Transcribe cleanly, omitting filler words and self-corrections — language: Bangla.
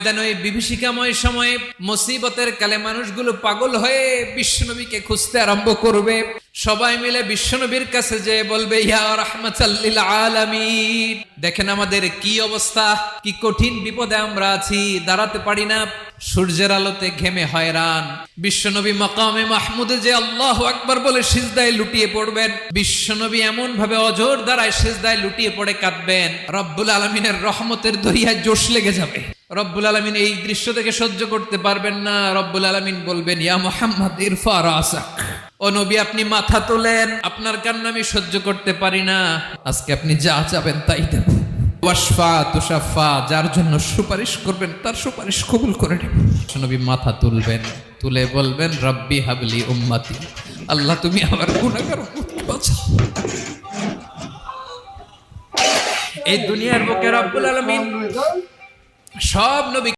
ওই বিভীষিকাময় সময়ে মুসিবতের কালে মানুষগুলো পাগল হয়ে বিশ্বনবীকে খুঁজতে আরম্ভ করবে। সবাই মিলে বিশ্বনবীর কাছে যেয়ে বলবে, ইয়া রাহমাতাল লিল আলামিন, দেখেন আমাদের কি অবস্থা, কি কঠিন বিপদে আমরা আছি, দাঁড়াতে পারি না, সূর্যের আলোতে ঘেমে হয়রান। বিশ্বনবী মাকামে মাহমুদে যে আল্লাহু আকবার বলে সিজদায় লুটিয়ে পড়বেন, বিশ্বনবী এমন ভাবে অজর দ্বারায় সিজদায় লুটিয়ে পড়ে কাঁদবেন, রব্বুল আলামিনের রহমতের দরিয়ায় জোশ লেগে যাবে। রব্বুল আলামিন এই দৃশ্য থেকে সহ্য করতে পারবেন না। রব্বুল আলামিন বলবেন, ইয়া মুহাম্মদ ইরফা রাসাক, ও নবী আপনি মাথা তোলেন, আপনার কান্না আমি সহ্য করতে পারি না, আজকে আপনি যা চাবেন তাই দেব। ওয়াশফা তুশাফা, যার জন্য সুপারিশ করবেন তার সুপারিশ কবুল করে নেব। নবী মাথা তুলবেন, তুলে বলবেন, রব্বি হাবলি উম্মতি, আল্লাহ তুমি আমার গুনাহগার উম্মতকে বাঁচাও। এই দুনিয়ার বুকে রব্বুল আলামিন সব নবী